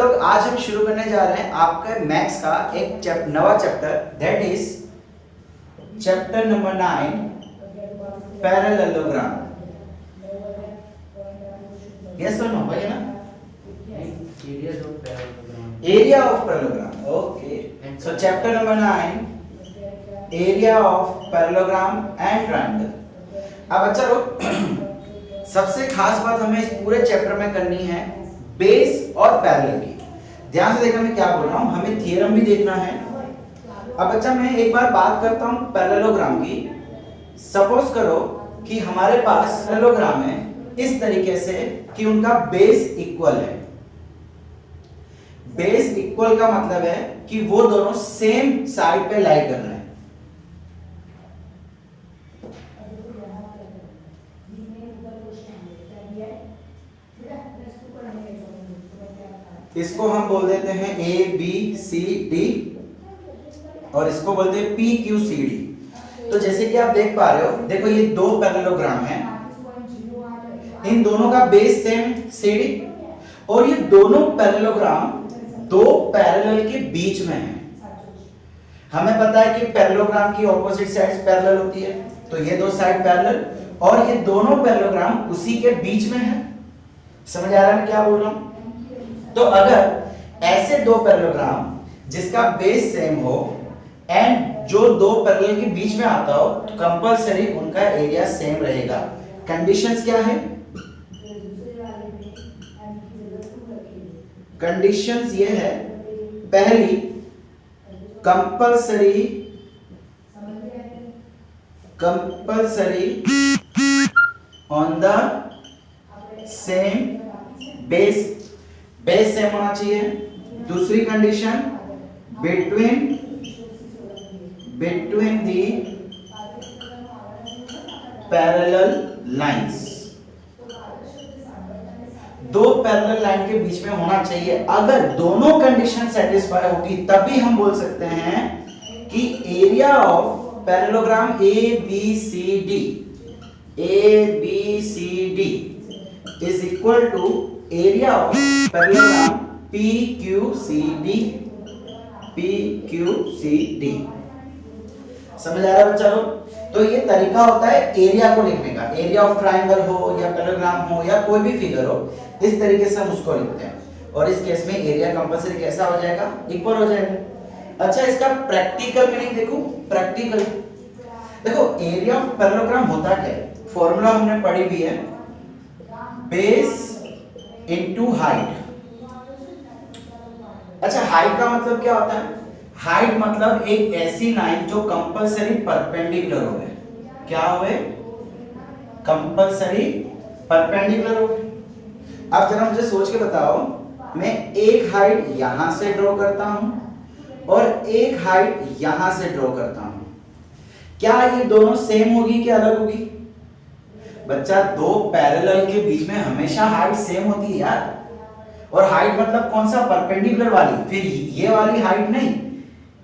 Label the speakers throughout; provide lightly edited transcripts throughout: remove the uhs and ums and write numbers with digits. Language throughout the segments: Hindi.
Speaker 1: लोग आज हम शुरू करने जा रहे हैं आपका मैथ्स का एक नवा chapter, that is chapter number 9 parallelogram. Yes और नो भाई ना? Area of parallelogram. Okay, so chapter number 9 area of parallelogram and triangle. अब अच्छा लोग, सबसे खास बात हमें इस पूरे चैप्टर में करनी है बेस और पैरेलल की। ध्यान से देखना मैं क्या बोल रहा हूं, हमें थ्योरम भी देखना है। अब अच्छा मैं एक बार बात करता हूं पैरेललोग्राम की। सपोज करो कि हमारे पास पैरेललोग्राम है इस तरीके से कि उनका बेस इक्वल है। बेस इक्वल का मतलब है कि वो दोनों सेम साइड पे लाई कर रहे हैं। इसको हम बोल देते हैं ए बी सी डी और इसको बोलते हैं पी क्यू सी डी। तो जैसे कि आप देख पा रहे हो, देखो ये दो पैरेललोग्राम हैं, इन दोनों का बेस सेम सी डी और ये दोनों पैरेललोग्राम दो पैरेलल के बीच में है। हमें पता है कि पैरेललोग्राम की ऑपोजिट साइड्स पैरेलल होती है, तो ये दो साइड पैरेलल और ये दोनों पैरेललोग्राम उसी के बीच में है। समझ आ रहा है मैं क्या बोल रहा हूं? तो अगर ऐसे दो पैरेललोग्राम जिसका बेस सेम हो एंड जो दो पैरेलल के बीच में आता हो, तो कंपलसरी उनका एरिया सेम रहेगा। कंडीशंस क्या है? कंडीशंस ये है, पहली compulsory on the same base, base same होना चाहिए। दूसरी condition between the parallel lines, दो पैरेलल लाइन के बीच में होना चाहिए। अगर दोनों कंडीशन सेटिस्फाई होगी तभी हम बोल सकते हैं कि area of parallelogram A B C D is equal to area of parallelogram P Q C D. समझ आ रहा है बच्चा लोग? तो ये तरीका होता है एरिया को लिखने का। एरिया ऑफ ट्रायंगल हो या पैरेललोग्राम हो या कोई भी फिगर हो, इस तरीके से हम उसको लिखते हैं और इस केस में एरिया कंपलसरी कैसा हो जाएगा? इक्वल हो जाएगा। अच्छा इसका प्रैक्टिकल मीनिंग देखो। प्रैक्टिकल देखो, एरिया ऑफ पैरेललोग्राम होता क्या है? फॉर्मूला हमने पढ़ी भी है, बेस इनटू हाइट। अच्छा हाइट का मतलब क्या होता है? हाइट मतलब एक ऐसी लाइन जो कंपलसरी परपेंडिकुलर हो। क्या हो? कंपलसरी परपेंडिकुलर हो। अब जरा मुझे सोच के बताओ, मैं एक हाइट यहां से ड्रॉ करता हूं और एक हाइट यहां से ड्रॉ करता हूं, क्या ये दोनों सेम होगी कि अलग होगी? बच्चा दो पैरेलल के बीच में हमेशा हाइट सेम होती है यार। और हाइट मतलब कौन सा? परपेंडिकुलर वाली। फिर ये वाली हाइट नहीं,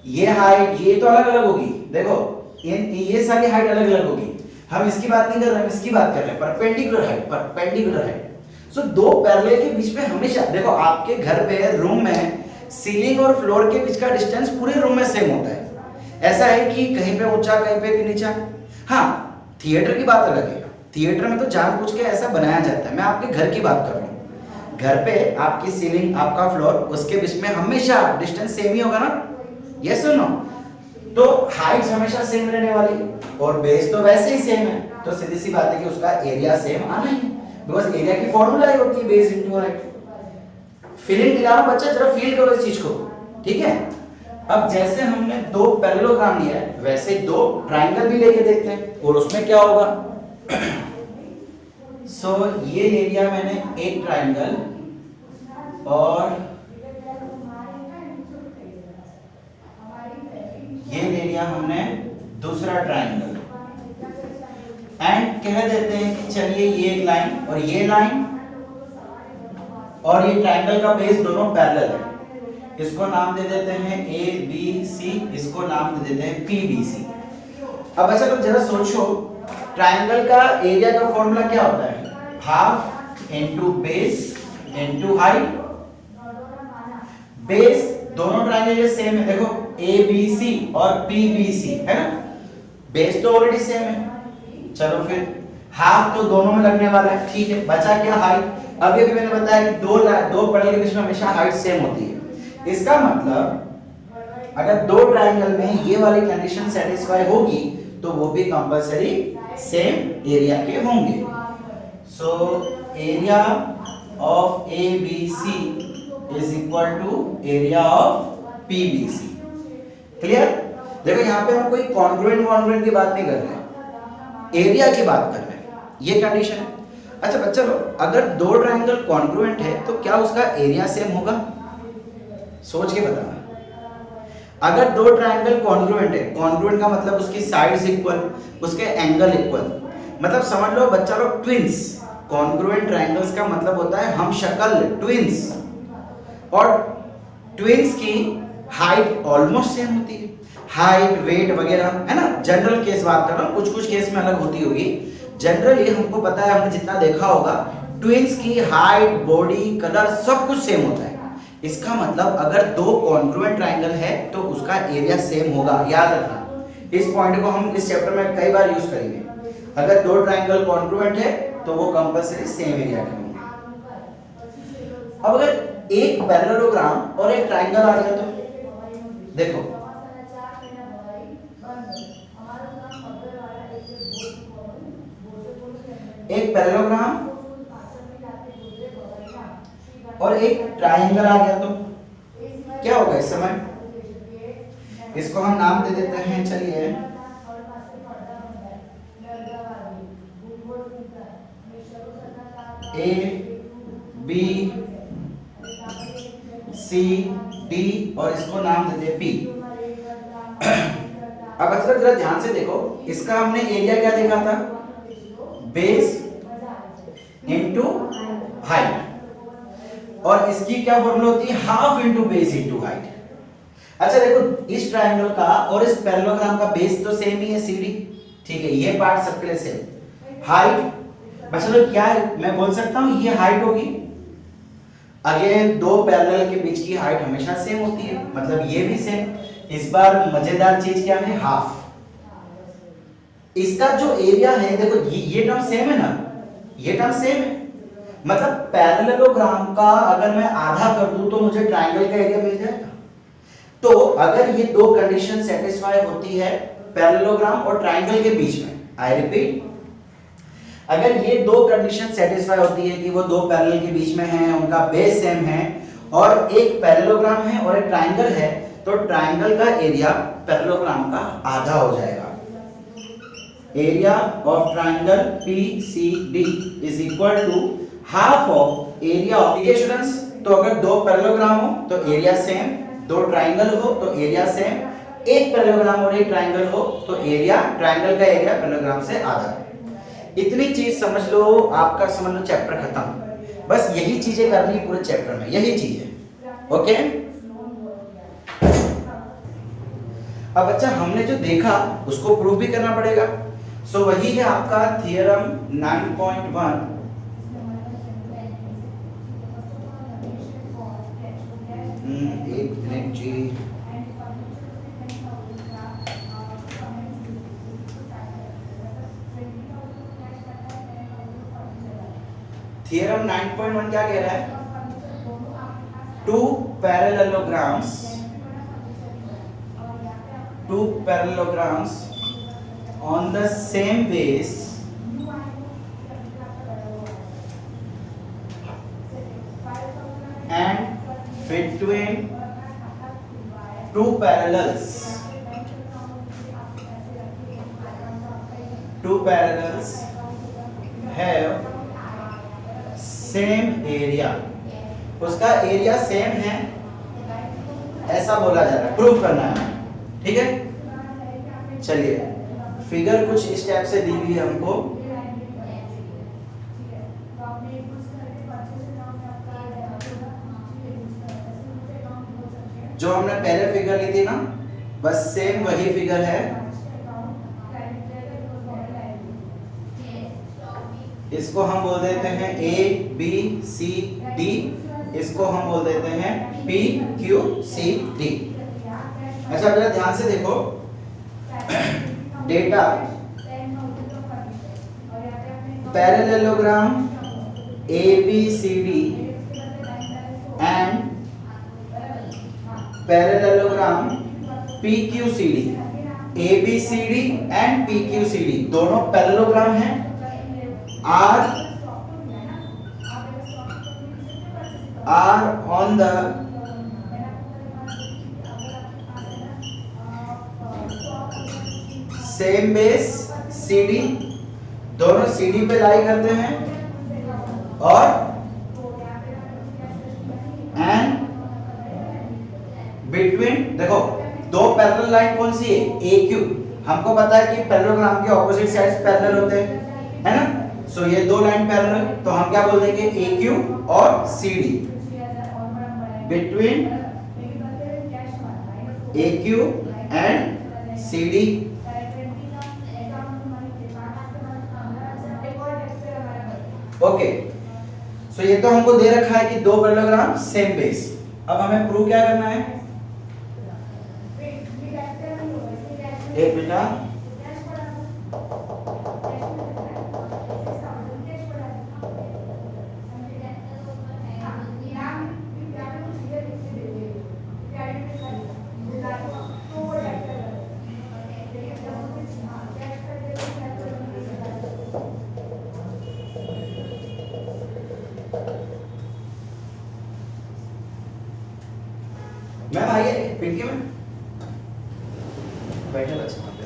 Speaker 1: ये हाइट ये तो अलग अलग होगी। देखो ये सारी हाइट अलग अलग होगी। हम इसकी बात नहीं कर रहे, हम इसकी बात कर रहे हैं परपेंडिकुलर हाइट। सो दो पैरेलल के बीच में हमेशा, देखो आपके घर पे रूम में सीलिंग और फ्लोर के बीच का डिस्टेंस पूरे रूम में सेम होता है। ऐसा है कि कहीं पे ऊंचा कहीं पे नीचा। हाँ थिएटर की बात अलग है, थिएटर में तो जानबूझ के ऐसा बनाया जाता है। मैं आपके घर की बात कर रहा हूँ। घर पे आपकी सीलिंग आपका फ्लोर उसके बीच में हमेशा डिस्टेंस सेम ही होगा ना? यस और नो? तो हाइट हमेशा सेम रहने वाली और बेस तो वैसे ही सेम है, तो सीधी सी बात है कि उसका एरिया सेम आना ही है, बिकॉज़ एरिया की फॉर्मूला ही होती है बेस इनटू हाइट। फीलिंग दिला रहा हूं बच्चा, जरा फील करो इस चीज को, ठीक है? अब जैसे हमने दो पैरेललोग्राम लिया है, वैसे दो ट्रायंगल भी लेके देखते हैं और उसमें क्या होगा। सो ये ले लिया मैंने एक ट्रायंगल और ये ले लिया हमने दूसरा ट्रायंगल एंड कह देते हैं कि चलिए ये एक लाइन और ये लाइन और ये ट्रायंगल का बेस दोनों पैरेलल है। इसको नाम दे देते हैं ए बी सी, इसको नाम दे देते हैं पी बी सी। अब अच्छा तुम जरा सोचो, ट्रायंगल का एरिया का फॉर्मूला क्या होता है? Half into base into height. Base दोनों ट्रायंगल के सेम है, देखो ABC और PBC है ना, बेस तो ऑलरेडी सेम है। चलो फिर हाफ तो दोनों में लगने वाला है, ठीक है। बचा क्या, हाइट। अभी अभी मैंने बताया कि दो पैरेलल के बीच में हमेशा हाइट सेम होती है। इसका मतलब अगर दो ट्रायंगल में ये वाली कंडीशन सेटिस्फाई होगी तो वो भी कंपलसरी सेम एरिया के होंगे। So area of ABC is equal to area of PBC। Clear? देखो यहाँ पे हम कोई कॉन्ग्रुएंट की बात नहीं कर रहे हैं, एरिया की बात कर रहे हैं, ये कंडीशन है। अच्छा बच्चा लोग, अगर दो ट्रायंगल कॉन्ग्रुएंट है तो क्या उसका एरिया सेम होगा? सोच के बताना। अगर दो ट्रायंगल कॉन्ग्रुएंट है, कॉन्ग्रुएंट का मतलब उसकी साइड्स इक्वल, उसके एंगल इक्वल, मतलब समझ लो बच्चा लोग ट्विंस। कॉन्ग्रुएंट ट्रायंगल्स का मतलब होता है हम शक्ल, ट्विंस, और ट्विंस की हाइट ऑलमोस्ट सेम होती है, हाइट वेट वगैरह, है ना। जनरल केस बात कर रहा हूँ, कुछ कुछ केस में अलग होती होगी। जनरली हमको पता है, हमने जितना देखा होगा, ट्विंस की हाइट, बॉडी, कलर सब कुछ सेम होता है। इसका मतलब अगर दो कॉन्ग्रुएंट ट्रायंगल है तो उसका एरिया सेम होगा, याद रखना। इस पॉइंट को हम इस चैप्टर में कई बार यूज करेंगे। अगर दो ट्रायंगल कॉन्ग्रुएंट है तो वो कंपलसरी सेम एरिया के होंगे। अब अगर एक पैरेललोग्राम और एक ट्रायंगल आ गया तो देखो, एक पैरेललोग्राम और एक ट्रायंगल आ गया तो क्या होगा इस समय? इसको हम नाम दे देते हैं, चलिए ABCD और इसको नाम दे दे P। अब अच्छा जरा ध्यान से देखो, इसका हमने एरिया क्या देखा था? बेस इनटू हाइट, और इसकी क्या फॉर्मूला होती है? Half into base into height. अच्छा देखो, इस ट्रायंगल का और इस पैरेललोग्राम का बेस तो सेम ही है, CD, ठीक है, ये पार्ट सबके लिए सेम। हाइट बच्चा लोग क्या है, मैं बोल सकता हूं ये हाइट होगी। अगेन दो पैरेलल के बीच की हाइट हमेशा सेम होती है, मतलब ये भी सेम। इस बार मजेदार चीज क्या है? हाफ। इसका जो एरिया है, देखो ये टर्म सेम है ना, ये टर्म सेम है, मतलब पैरेललोग्राम का अगर मैं आधा कर दूं तो मुझे ट्रायंगल का एरिया मिल जाएगा। तो अगर ये दो कंडीशन सेटिस्फाई होती है पैरेललोग्राम और ट्रायंगल के बीच में, आई रिपीट, अगर ये दो कंडीशन सेटिस्फाई होती है कि वो दो पैरेलल के बीच में हैं, उनका बेस सेम है, और एक पैरेललोग्राम है और एक ट्रायंगल है, तो ट्रायंगल का एरिया पैरेललोग्राम का आधा हो जाएगा। Area of triangle PCD is equal to half of area of, ठीक है स्टूडेंट्स। तो अगर दो पैरेललोग्राम हो तो एरिया सेम, दो ट्रायंगल हो तो एरिया सेम, एक पैरेललोग्राम और एक ट्रायंगल हो तो एरिया, ट्रायंगल का एरिया पैरेललोग्राम से आधा। इतनी चीज समझ लो, आपका समझ लो चैप्टर खत्म। बस यही चीजें करनी है पूरे चैप्टर में, यही चीज है। ओके, अब बच्चा हमने जो देखा उसको प्रूव भी करना पड़ेगा। सो वही है आपका थियरम 9.1। एक मिनट जी, थियरम 9.1 क्या कह रहा है? Two parallelograms on the same base and between two parallels have same area, उसका एरिया सेम है ऐसा बोला जा रहा है, प्रूफ करना है, ठीक है। चलिए फिगर कुछ इस टाइप से दी हुई है हमको, जो हमने पहले फिगर ली थी ना, बस सेम वही फिगर है। इसको हम बोल देते हैं ABCD इसको हम बोल देते हैं पी क्यू सी डी। अच्छा जरा ध्यान से देखो, data parallelogram ABCD and parallelogram PQCD, ABCD and PQCD दोनों पैरेललोग्राम हैं। are on the same base CD, दोनों CD पे लाई करते हैं, और एंड बिटवीन, देखो दो पैरेलल लाइन कौन सी है, AQ, हमको पता है कि पैरेललोग्राम के ऑपोजिट साइड्स पैरेलल होते हैं, है ना। सो ये दो लाइन पैरेलल, तो हम क्या बोल देंगे AQ और CD, between AQ and CD। Okay, so ये तो हमको दे रखा है कि दो पैरेललोग्राम सेम बेस। अब हमें प्रूव क्या करना है, एक बेटा मैम आइए पिंकी में बैठे बच्चे वहां पे।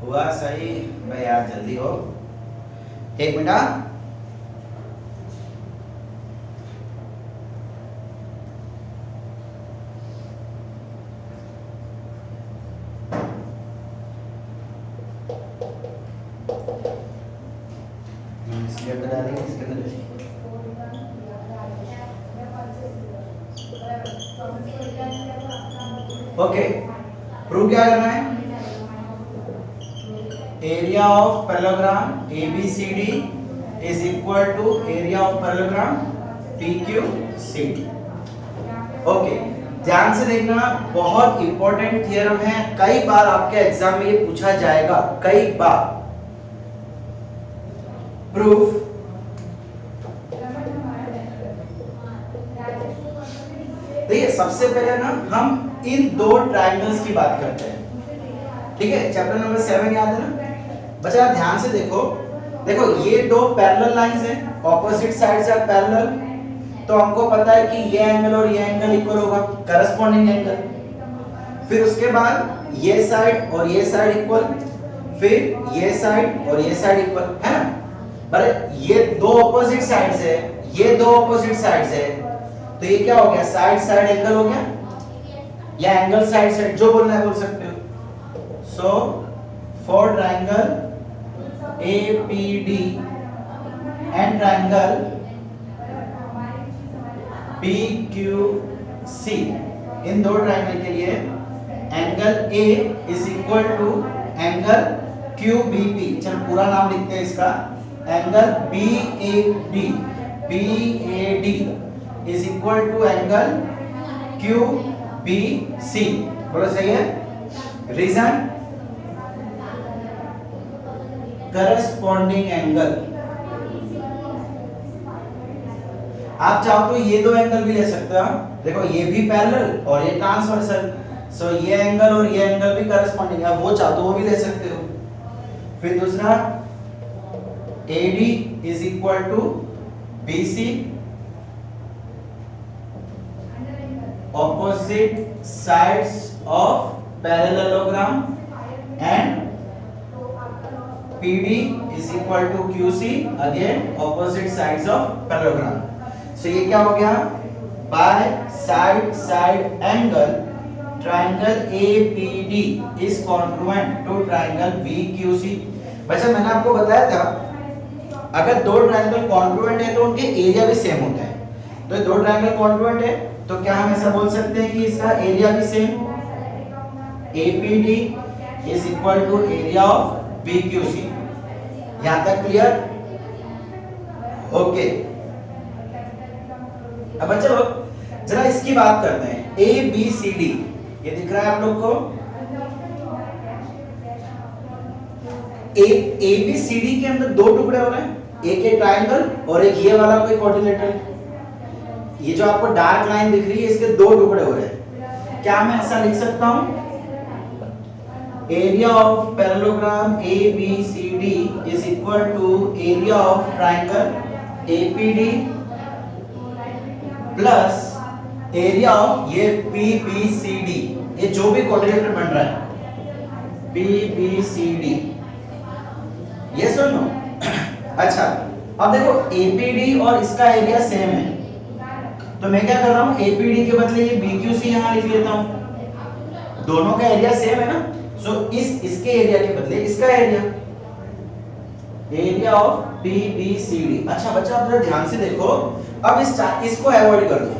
Speaker 1: हुआ सही भाई यार, जल्दी हो, एक मिनट। ओके, प्रूव क्या करना है, area of parallelogram ABCD is equal to area of parallelogram PQCD। Okay, ध्यान से देखना, बहुत इंपॉर्टेंट थ्योरम है, कई बार आपके एग्जाम में ये पूछा जाएगा, कई बार। प्रूफ, देखिए सबसे पहले ना हम इन दो ट्रायंगल्स की बात करते हैं, ठीक है। चैप्टर नंबर 7 याद है ना बच्चा, ध्यान से देखो, देखो ये दो पैरेलल लाइंस हैं, ऑपोजिट साइड्स आर पैरेलल, तो हमको पता है कि ये एंगल और ये एंगल इक्वल होगा, करस्पॉन्डिंग एंगल। फिर उसके बाद ये साइड और ये साइड इक्वल, फिर ये साइड और ये साइड इक्वल, है ना। पर ये दो ऑपोजिट साइड्स है, ये दो ऑपोजिट साइड्स है, तो ये क्या हो गया, साइड साइड एंगल हो गया, या एंगल साइड साइड, जो बोलना है बोल सकते हो। So for triangle APD and triangle PQC, इन दो ट्रायंगल के लिए angle A is equal to angle QBP, चल पूरा नाम लिखते हैं इसका, angle BAD is equal to angle QBC। बोलो सही है। Reason, corresponding angle. आप चाहो तो ये दो एंगल भी ले सकते हो, देखो ये भी पैरेलल और ये ट्रांसवर्सल, सो ये एंगल और ये एंगल भी करस्पॉन्डिंग है, वो चाहो तो वो भी ले सकते हो। फिर दूसरा AD is equal to BC, opposite sides of parallelogram, and PD is equal to QC, again opposite sides of parallelogram। so ये क्या हो गया, by side side angle triangle APD is congruent to triangle BQC। वैसे मैंने आपको बताया था अगर दो ट्रायंगल कॉन्ग्रुएंट है तो उनके एरिया भी सेम होता है, तो ये दो ट्रायंगल कॉन्ग्रुएंट है तो क्या हम ऐसा बोल सकते हैं कि इसका एरिया भी same, APD is equal to area of BQC। यहां तक क्लियर? ओके। अब चलो जरा इसकी बात करते हैं। ABCD ये दिख रहा है आप लोग को? ABCD के अंदर दो टुकड़े हो रहे हैं, एक ये ट्रायंगल और एक ये वाला कोई क्वाड्रिलेटरल। ये जो आपको डार्क लाइन दिख रही है इसके दो टुकड़े हो रहे हैं। क्या मैं ऐसा लिख सकता हूं? Area of parallelogram ABCD is equal to area of triangle APD plus area of ये PBCD, ये जो भी क्वाड्रिलेटरल बन रहा है PBCD। ये सुनो। अच्छा अब देखो APD और इसका एरिया सेम है, तो मैं क्या कर रहा हूं, APD के बदले ये BQC यहां लिख लेता हूं। दोनों का एरिया सेम है ना, सो इसके एरिया के बदले इसका एरिया ऑफ PBCD। अच्छा बच्चा आप जरा ध्यान से देखो, अब इसको अवॉइड कर दो,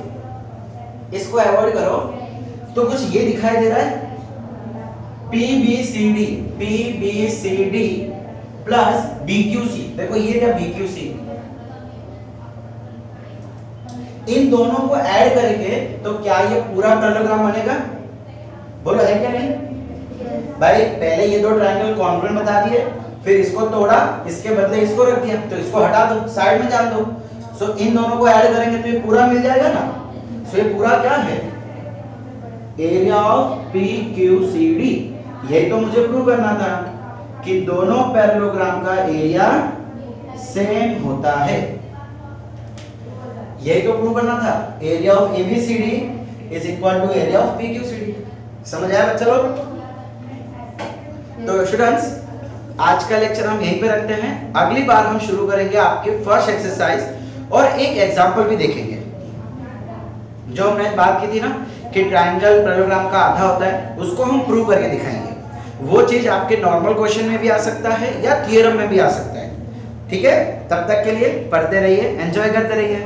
Speaker 1: इसको अवॉइड करो तो कुछ ये दिखाई दे रहा है PBCD प्लस BQC। देखो ये क्या BQC, इन दोनों को ऐड करके तो क्या ये पूरा पैरेललोग्राम बनेगा? बोलो है क्या नहीं? भाई पहले ये दो ट्रायंगल कॉन्ग्रुएंट बता दिए, फिर इसको तोड़ा, इसके बदले इसको रख दिया, तो इसको हटा दो, साइड में जान दो। सो इन दोनों को ऐड करेंगे तो ये पूरा मिल जाएगा ना। सो ये पूरा क्या है? Area of PQCD। यही तो मुझे प्रूव करना था कि दोनों पैरेललोग्राम का एरिया सेम होता है। यही तो प्रूव करना था, area of ABCD is equal to area of PQCD। समझ आया बच्चा लोग? तो स्टूडेंट्स आज का लेक्चर हम यहीं पे रखते हैं। अगली बार हम शुरू करेंगे आपके फर्स्ट एक्सरसाइज और एक एग्जांपल भी देखेंगे। जो हमने बात की थी ना कि ट्रायंगल पैरेललोग्राम का आधा होता है, उसको हम प्रूव करके दिखाएंगे। वो चीज आपके नॉर्मल क्वेश्चन में भी आ सकता है या थियरम में भी आ सकता है। ठीक है, तब तक के लिए पढ़ते रहिए, एंजॉय करते रहिए।